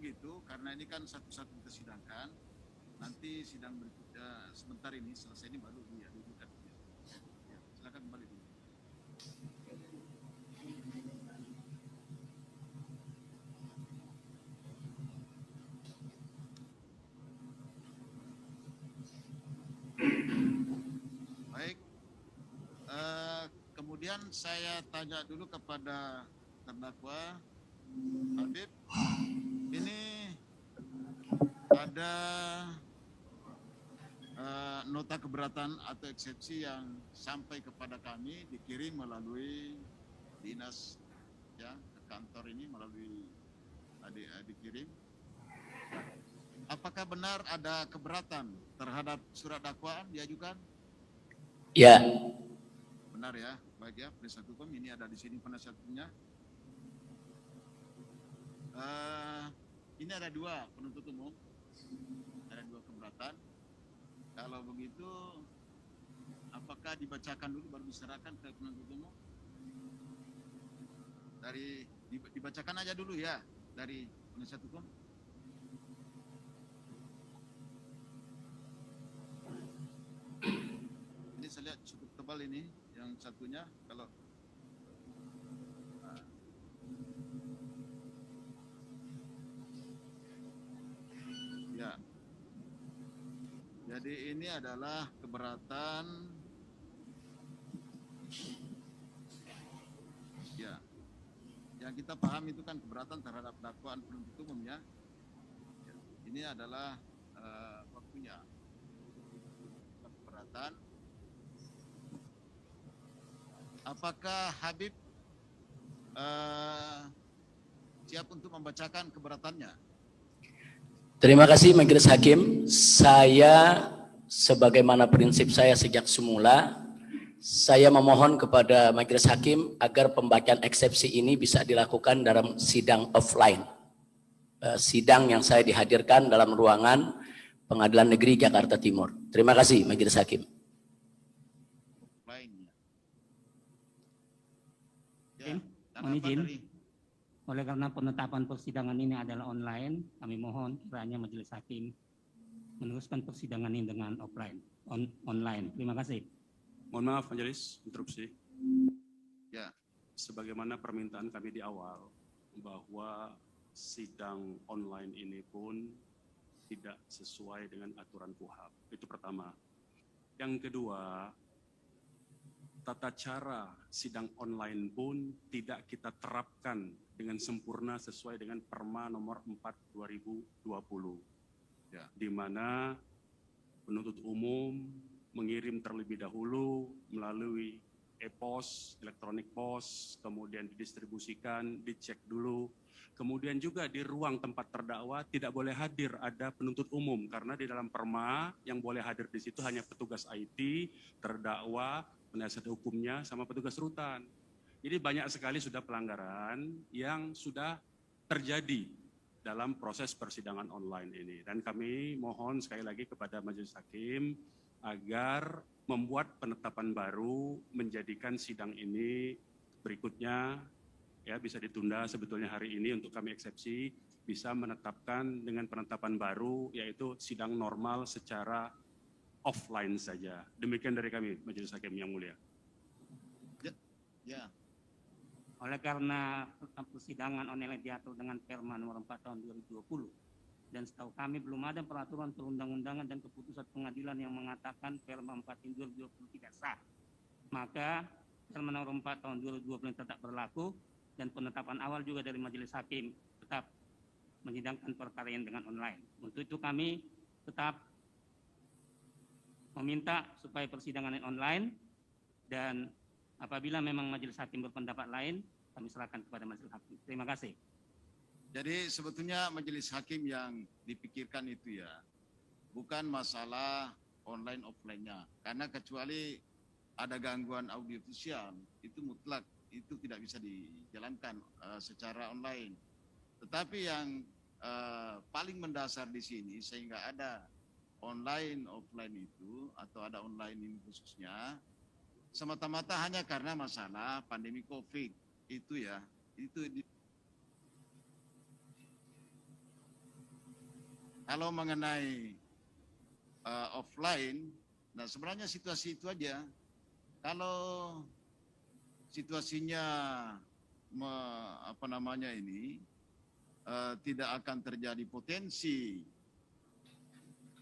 begitu, karena ini kan satu-satu kita sidangkan, nanti sidang berikutnya sebentar ini selesai ini baru diadukan. Ya, silakan kembali dulu. Baik, kemudian saya tanya dulu kepada terdakwa Habib, ini ada nota keberatan atau eksepsi yang sampai kepada kami dikirim melalui dinas ya ke kantor ini melalui dikirim. Apakah benar ada keberatan terhadap surat dakwaan diajukan? Ya. Benar ya, baik ya, penasihat hukum ini ada di sini penasihat hukumnya. Ini ada dua penuntut umum, ada dua keberatan. Kalau begitu, apakah dibacakan dulu baru diserahkan ke penuntut umum? Dibacakan aja dulu ya dari penasihat hukum. Ini saya lihat cukup tebal ini, yang satunya kalau ya. Jadi ini adalah keberatan ya. Yang kita paham itu kan keberatan terhadap dakwaan penuntut umum ya. Ini adalah waktunya keberatan. Apakah Habib siap untuk membacakan keberatannya? Terima kasih Majelis Hakim. Saya sebagaimana prinsip saya sejak semula, saya memohon kepada Majelis Hakim agar pembacaan eksepsi ini bisa dilakukan dalam sidang offline. Sidang yang saya dihadirkan dalam ruangan Pengadilan Negeri Jakarta Timur. Terima kasih Majelis Hakim. Mohon izin, oleh karena penetapan persidangan ini adalah online, kami mohon kiranya Majelis Hakim meneruskan persidangan ini dengan online. Terima kasih. Mohon maaf Majelis, interupsi. Ya. Sebagaimana permintaan kami di awal, bahwa sidang online ini pun tidak sesuai dengan aturan KUHAP. Itu pertama. Yang kedua, tata cara sidang online pun tidak kita terapkan dengan sempurna sesuai dengan Perma nomor 4 2020. Ya. Di mana penuntut umum mengirim terlebih dahulu melalui e-pos, elektronik pos, kemudian didistribusikan, dicek dulu. Kemudian juga di ruang tempat terdakwa tidak boleh hadir ada penuntut umum karena di dalam Perma yang boleh hadir di situ hanya petugas IT, terdakwa, penasihat hukumnya, sama petugas rutan. Jadi banyak sekali sudah pelanggaran yang sudah terjadi dalam proses persidangan online ini. Dan kami mohon sekali lagi kepada Majelis Hakim agar membuat penetapan baru menjadikan sidang ini berikutnya ya bisa ditunda sebetulnya hari ini untuk kami eksepsi bisa menetapkan dengan penetapan baru yaitu sidang normal secara offline saja. Demikian dari kami, Majelis Hakim yang mulia. Ya. Oleh karena persidangan online diatur dengan Perma nomor 4 tahun 2020 dan setahu kami belum ada peraturan perundang-undangan dan keputusan pengadilan yang mengatakan Perma 4 tahun 2020 tidak sah. Maka Perma nomor 4 tahun 2020 tetap berlaku dan penetapan awal juga dari Majelis Hakim tetap menyidangkan perkara yang dengan online. Untuk itu kami tetap meminta supaya persidangan online dan apabila memang Majelis Hakim berpendapat lain, kami serahkan kepada Majelis Hakim. Terima kasih. Jadi sebetulnya Majelis Hakim yang dipikirkan itu ya, bukan masalah online offline-nya. Karena kecuali ada gangguan audiovisual, itu mutlak, itu tidak bisa dijalankan secara online. Tetapi yang paling mendasar di sini sehingga ada online offline itu atau ada online ini khususnya semata-mata hanya karena masalah pandemi COVID itu ya, itu Kalau mengenai offline, nah sebenarnya situasi itu aja. Kalau situasinya tidak akan terjadi potensi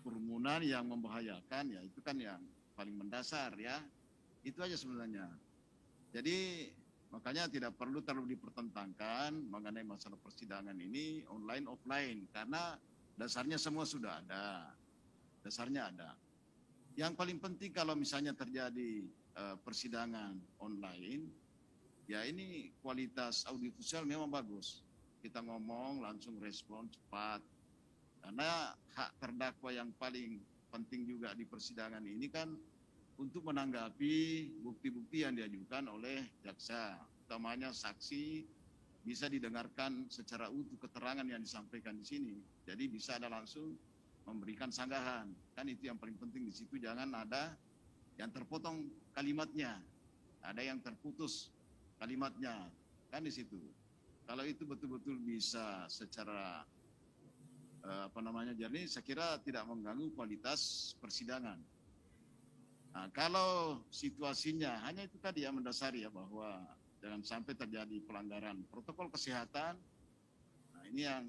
kerumunan yang membahayakan, ya itu kan yang paling mendasar ya. Itu aja sebenarnya. Jadi makanya tidak perlu terlalu dipertentangkan mengenai masalah persidangan ini online offline, karena dasarnya semua sudah ada. Dasarnya ada. Yang paling penting kalau misalnya terjadi persidangan online, ya ini kualitas audiovisual memang bagus. Kita ngomong langsung respon cepat. Karena hak terdakwa yang paling penting juga di persidangan ini kan untuk menanggapi bukti-bukti yang diajukan oleh jaksa. Utamanya saksi bisa didengarkan secara utuh keterangan yang disampaikan di sini. Jadi bisa ada langsung memberikan sanggahan. Kan itu yang paling penting di situ, jangan ada yang terpotong kalimatnya, ada yang terputus kalimatnya, kan di situ. Kalau itu betul-betul bisa secara jadi saya kira tidak mengganggu kualitas persidangan. Nah, kalau situasinya hanya itu tadi ya mendasari ya bahwa jangan sampai terjadi pelanggaran protokol kesehatan. Nah, ini yang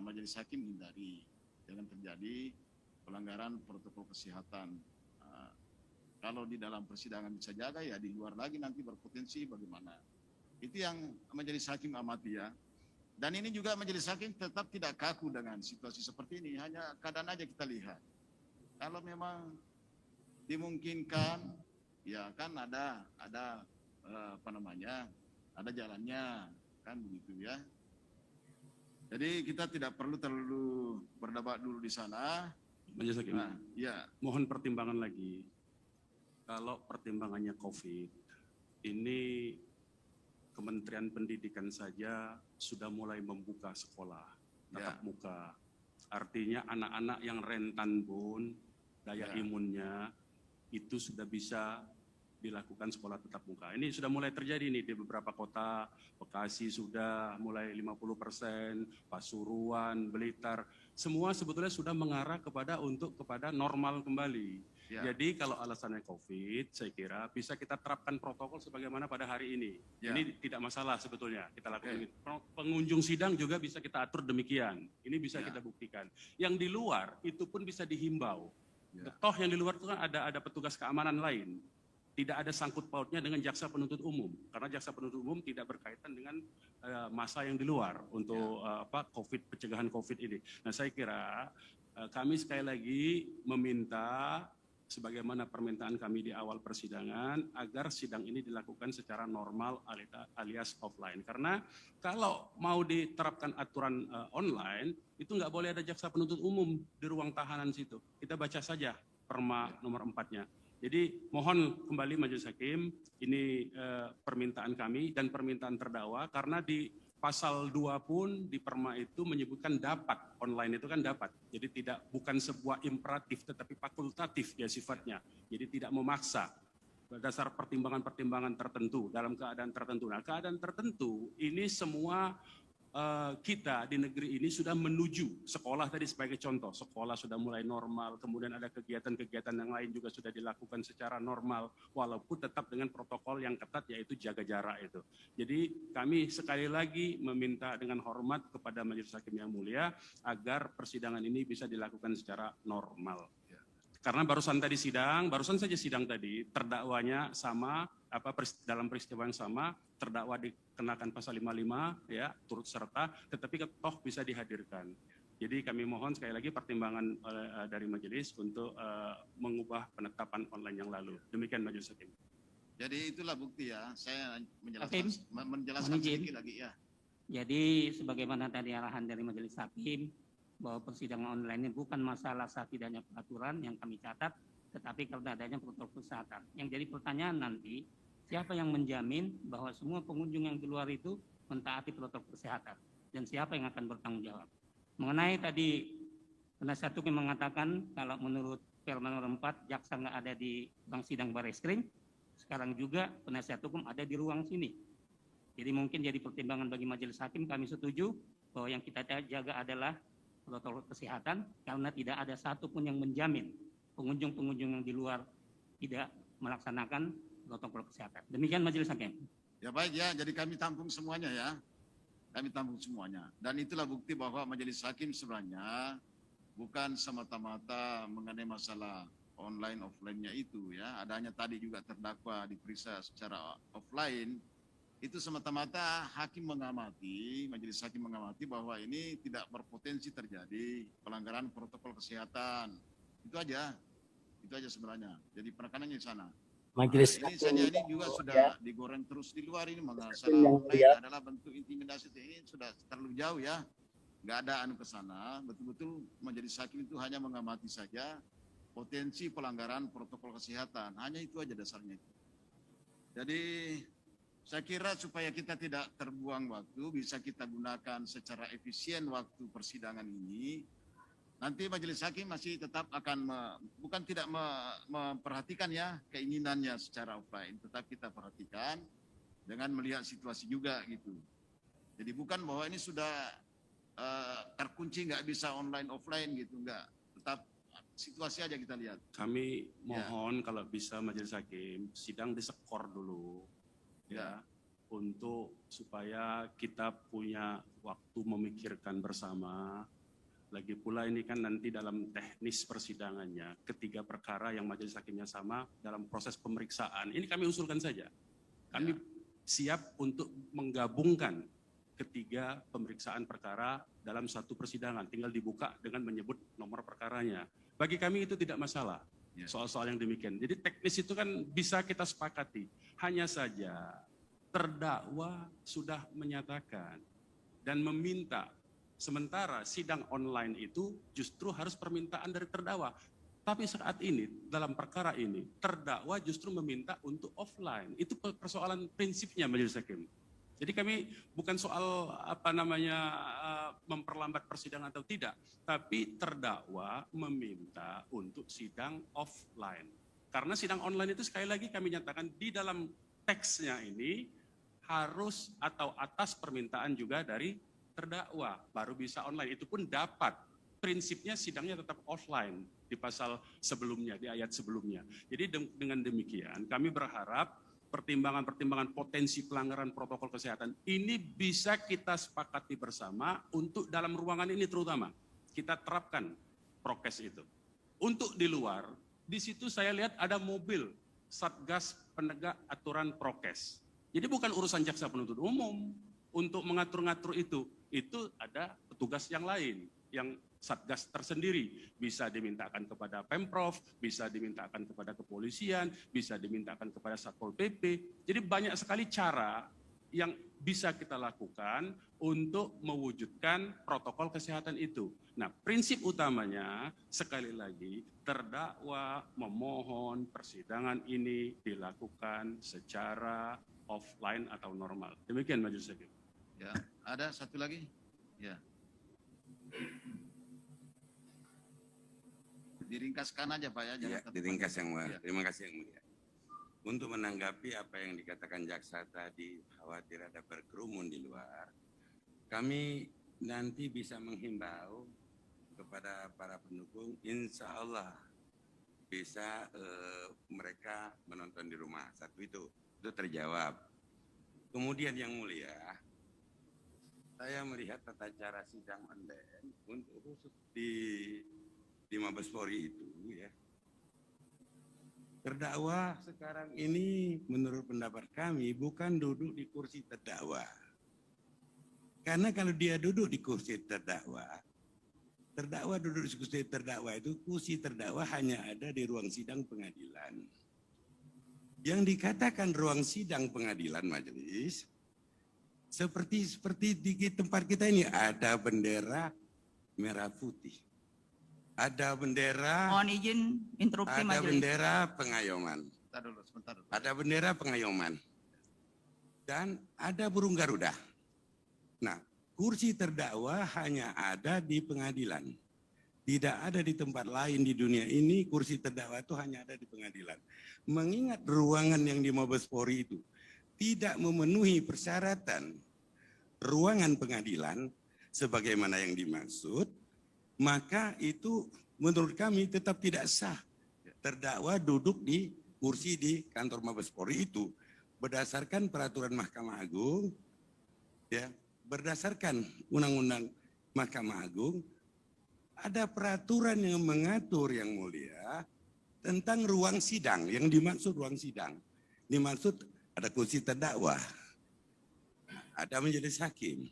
majelis hakim hindari, jangan terjadi pelanggaran protokol kesehatan. Kalau di dalam persidangan bisa jaga, ya di luar lagi nanti berpotensi bagaimana. Itu yang majelis hakim amati ya. Dan ini juga majelis hakim tetap tidak kaku dengan situasi seperti ini, hanya keadaan aja kita lihat. Kalau memang dimungkinkan, ya kan ada ada jalannya, kan begitu ya. Jadi kita tidak perlu terlalu berdebat dulu di sana. Majelis Hakim, ya. Mohon pertimbangan lagi. Kalau pertimbangannya COVID, ini Kementerian Pendidikan saja sudah mulai membuka sekolah tatap muka. Artinya anak-anak yang rentan pun daya imunnya itu sudah bisa dilakukan sekolah tatap muka. Ini sudah mulai terjadi nih di beberapa kota, Bekasi sudah mulai 50%, Pasuruan, Blitar, semua sebetulnya sudah mengarah kepada normal kembali. Ya. Jadi kalau alasannya COVID, saya kira bisa kita terapkan protokol sebagaimana pada hari ini. Ya. Ini tidak masalah sebetulnya kita lakukan. Pengunjung sidang juga bisa kita atur demikian. Ini bisa kita buktikan. Yang di luar itu pun bisa dihimbau. Ya. Toh yang di luar itu kan ada petugas keamanan lain. Tidak ada sangkut pautnya dengan jaksa penuntut umum, karena jaksa penuntut umum tidak berkaitan dengan masa yang di luar untuk pencegahan COVID ini. Nah, saya kira kami sekali lagi meminta sebagaimana permintaan kami di awal persidangan agar sidang ini dilakukan secara normal alias offline. Karena kalau mau diterapkan aturan online itu nggak boleh ada jaksa penuntut umum di ruang tahanan situ. Kita baca saja perma nomor 4-nya. Jadi mohon kembali Majelis Hakim, ini permintaan kami dan permintaan terdakwa, karena di pasal 2 pun di perma itu menyebutkan dapat, online itu kan dapat. Jadi bukan sebuah imperatif tetapi fakultatif ya sifatnya. Jadi tidak memaksa berdasar pertimbangan-pertimbangan tertentu dalam keadaan tertentu. Nah, keadaan tertentu ini semua kita di negeri ini sudah menuju sekolah tadi sebagai contoh. Sekolah sudah mulai normal, kemudian ada kegiatan-kegiatan yang lain juga sudah dilakukan secara normal, walaupun tetap dengan protokol yang ketat yaitu jaga jarak itu. Jadi kami sekali lagi meminta dengan hormat kepada Majelis Hakim yang mulia agar persidangan ini bisa dilakukan secara normal. Karena barusan saja sidang tadi, terdakwanya sama, dalam peristiwa yang sama, terdakwa dikenakan pasal 55, ya, turut serta, tetapi toh bisa dihadirkan. Jadi kami mohon sekali lagi pertimbangan dari majelis untuk mengubah penetapan online yang lalu. Demikian Majelis Hakim. Jadi itulah bukti ya, saya menjelaskan sedikit lagi ya. Jadi sebagaimana tadi arahan dari Majelis Hakim, bahwa persidangan online ini bukan masalah sah tidaknya peraturan yang kami catat, tetapi karena adanya protokol kesehatan. Yang jadi pertanyaan nanti, siapa yang menjamin bahwa semua pengunjung yang di luar itu mentaati protokol kesehatan? Dan siapa yang akan bertanggung jawab? Mengenai tadi penasihat hukum mengatakan kalau menurut Perma nomor 4, jaksa nggak ada di ruang sidang Barreskrim, sekarang juga penasihat hukum ada di ruang sini. Jadi mungkin jadi pertimbangan bagi Majelis Hakim, kami setuju bahwa yang kita jaga adalah protokol kesehatan karena tidak ada satupun yang menjamin pengunjung-pengunjung yang di luar tidak melaksanakan protokol kesehatan. Demikian Majelis Hakim. Ya baik ya, jadi kami tampung semuanya ya. Kami tampung semuanya. Dan itulah bukti bahwa Majelis Hakim sebenarnya bukan semata-mata mengenai masalah online offline-nya itu ya. Adanya tadi juga terdakwa diperiksa secara offline. Itu semata-mata hakim mengamati, Majelis Hakim mengamati bahwa ini tidak berpotensi terjadi pelanggaran protokol kesehatan. Itu aja sebenarnya. Jadi penekanannya di sana. Majelis Ini Hakim saja ini juga sudah digoreng terus di luar ini masalah yang online mulia. adalah bentuk intimidasi ini sudah terlalu jauh ya. Nggak ada anu ke sana, betul-betul Majelis Hakim itu hanya mengamati saja potensi pelanggaran protokol kesehatan. Hanya itu aja dasarnya. Jadi saya kira supaya kita tidak terbuang waktu, bisa kita gunakan secara efisien waktu persidangan ini. Nanti Majelis Hakim masih tetap akan bukan tidak memperhatikan ya keinginannya secara offline, tetap kita perhatikan dengan melihat situasi juga gitu. Jadi bukan bahwa ini sudah terkunci nggak bisa online offline gitu, nggak. Tetap situasi aja kita lihat. Kami mohon kalau bisa Majelis Hakim sidang disekor dulu ya, untuk supaya kita punya waktu memikirkan bersama. Lagi pula ini kan nanti dalam teknis persidangannya, ketiga perkara yang Majelis Hakimnya sama dalam proses pemeriksaan. Ini kami usulkan saja. Kami siap untuk menggabungkan ketiga pemeriksaan perkara dalam satu persidangan. Tinggal dibuka dengan menyebut nomor perkaranya. Bagi kami itu tidak masalah, soal-soal yang demikian. Jadi teknis itu kan bisa kita sepakati. Hanya saja terdakwa sudah menyatakan dan meminta. Sementara sidang online itu justru harus permintaan dari terdakwa. Tapi saat ini, dalam perkara ini, terdakwa justru meminta untuk offline. Itu persoalan prinsipnya Majelis Hakim. Jadi kami bukan soal memperlambat persidangan atau tidak, tapi terdakwa meminta untuk sidang offline. Karena sidang online itu sekali lagi kami nyatakan di dalam teksnya ini harus atau atas permintaan juga dari terdakwa baru bisa online. Itu pun dapat. Prinsipnya sidangnya tetap offline di pasal sebelumnya, di ayat sebelumnya. Jadi dengan demikian kami berharap pertimbangan-pertimbangan potensi pelanggaran protokol kesehatan ini bisa kita sepakati bersama untuk dalam ruangan ini terutama kita terapkan prokes itu. Untuk di luar, di situ saya lihat ada mobil Satgas Penegak Aturan Prokes. Jadi bukan urusan jaksa penuntut umum untuk mengatur-ngatur itu ada petugas yang lain, yang Satgas tersendiri, bisa dimintakan kepada Pemprov, bisa dimintakan kepada kepolisian, bisa dimintakan kepada Satpol PP. Jadi banyak sekali cara yang bisa kita lakukan untuk mewujudkan protokol kesehatan itu. Nah, prinsip utamanya sekali lagi terdakwa memohon persidangan ini dilakukan secara offline atau normal. Demikian Majelis Hakim. Ya, ada satu lagi? Ya. Diringkaskan aja Pak ya. Ya, diringkas yang mulia. Terima kasih yang mulia. Untuk menanggapi apa yang dikatakan jaksa tadi, khawatir ada berkerumun di luar, kami nanti bisa menghimbau kepada para pendukung, insya Allah bisa mereka menonton di rumah. Satu itu terjawab. Kemudian yang mulia, saya melihat tata cara sidang online untuk khusus di Mabes Polri itu ya. Terdakwa sekarang ini menurut pendapat kami bukan duduk di kursi terdakwa. Karena kalau dia duduk di kursi terdakwa duduk di kursi terdakwa itu kursi terdakwa hanya ada di ruang sidang pengadilan. Yang dikatakan ruang sidang pengadilan majelis seperti di tempat kita ini ada bendera merah putih. Ada bendera, mohon izin interupsi ada majelis. bendera pengayoman. Sebentar dulu. Ada bendera pengayoman. Dan ada burung Garuda. Nah, kursi terdakwa hanya ada di pengadilan. Tidak ada di tempat lain di dunia ini, kursi terdakwa itu hanya ada di pengadilan. Mengingat ruangan yang di Mabes Polri itu tidak memenuhi persyaratan ruangan pengadilan sebagaimana yang dimaksud, maka itu menurut kami tetap tidak sah. Terdakwa duduk di kursi di kantor Mabes Polri itu berdasarkan peraturan Mahkamah Agung, ya, berdasarkan Undang-Undang Mahkamah Agung, ada peraturan yang mengatur yang mulia tentang ruang sidang. Yang dimaksud ruang sidang, dimaksud ada kursi terdakwa, ada majelis hakim,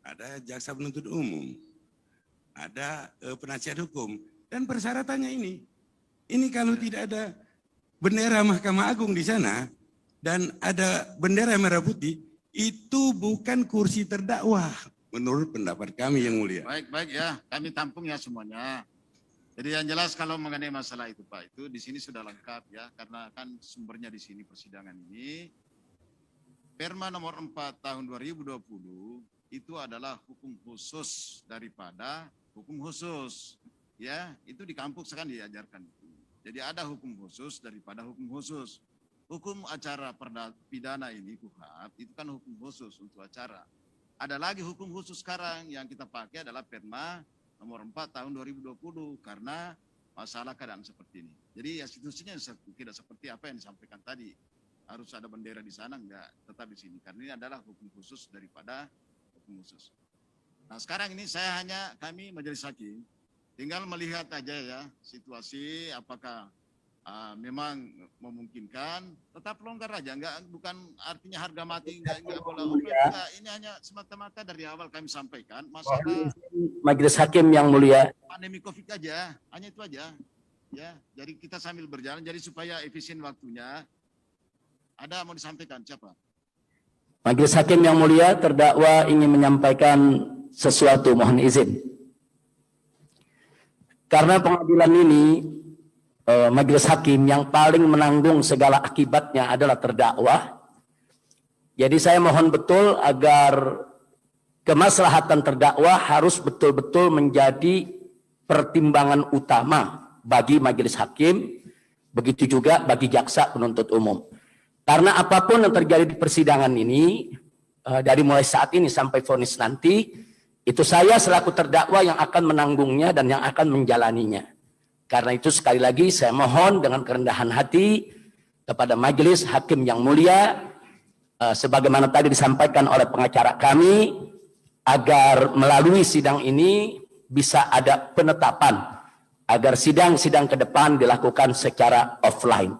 ada jaksa penuntut umum, ada penasihat hukum, dan persyaratannya ini. Ini kalau tidak ada bendera Mahkamah Agung di sana dan ada bendera merah putih, itu bukan kursi terdakwa menurut pendapat kami yang mulia. Baik ya, kami tampung ya semuanya. Jadi yang jelas kalau mengenai masalah itu Pak, itu di sini sudah lengkap ya, karena kan sumbernya di sini persidangan ini. Perma nomor 4 tahun 2020 itu adalah hukum khusus daripada hukum khusus. Ya, itu di kampus kan diajarkan itu. Jadi ada hukum khusus daripada hukum khusus. Hukum acara pidana ini, KUHAP, itu kan hukum khusus untuk acara. Ada lagi hukum khusus sekarang yang kita pakai adalah Perma nomor 4 tahun 2020 karena masalah keadaan seperti ini. Jadi institusinya tidak seperti apa yang disampaikan tadi. Harus ada bendera di sana, enggak, tetap di sini. Karena ini adalah hukum khusus daripada hukum khusus. Nah sekarang ini kami majelis hakim tinggal melihat aja ya situasi apakah memang memungkinkan, tetap longgar aja, bukan artinya harga mati, enggak boleh. Enggak, ini hanya semata-mata dari awal kami sampaikan masalah Majelis Hakim yang mulia. pandemi COVID aja, hanya itu aja. Ya, jadi kita sambil berjalan, jadi supaya efisien waktunya. Ada mau disampaikan siapa? Majelis Hakim yang mulia, terdakwa ingin menyampaikan sesuatu, mohon izin. Karena pengadilan ini, majelis hakim yang paling menanggung segala akibatnya adalah terdakwa. Jadi saya mohon betul agar kemaslahatan terdakwa harus betul-betul menjadi pertimbangan utama bagi majelis hakim, begitu juga bagi jaksa penuntut umum. Karena apapun yang terjadi di persidangan ini, dari mulai saat ini sampai vonis nanti, itu saya selaku terdakwa yang akan menanggungnya dan yang akan menjalaninya. Karena itu sekali lagi saya mohon dengan kerendahan hati kepada majelis hakim yang mulia, sebagaimana tadi disampaikan oleh pengacara kami, agar melalui sidang ini bisa ada penetapan, agar sidang-sidang ke depan dilakukan secara offline.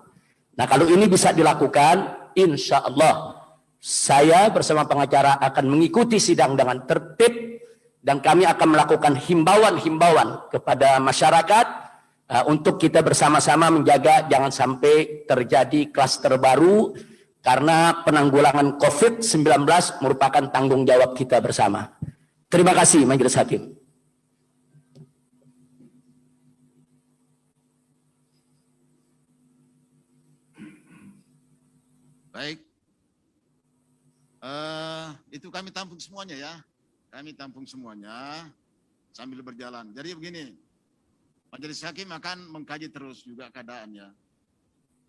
Nah kalau ini bisa dilakukan, insya Allah saya bersama pengacara akan mengikuti sidang dengan tertib, dan kami akan melakukan himbauan-himbauan kepada masyarakat untuk kita bersama-sama menjaga jangan sampai terjadi klaster baru, karena penanggulangan COVID-19 merupakan tanggung jawab kita bersama. Terima kasih Majelis Hakim. Baik. Itu kami tampung semuanya ya. Kami tampung semuanya sambil berjalan. Jadi begini, majelis hakim akan mengkaji terus juga keadaannya.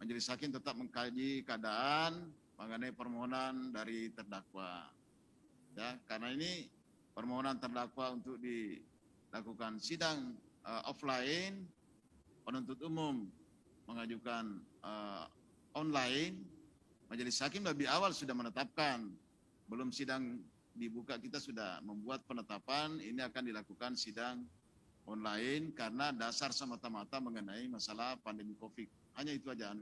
Majelis hakim tetap mengkaji keadaan mengenai permohonan dari terdakwa. Ya, karena ini permohonan terdakwa untuk dilakukan sidang offline, penuntut umum mengajukan online. Majelis hakim lebih awal sudah menetapkan, belum sidang dibuka kita sudah membuat penetapan ini akan dilakukan sidang online karena dasar semata-mata mengenai masalah pandemi COVID. Hanya itu aja.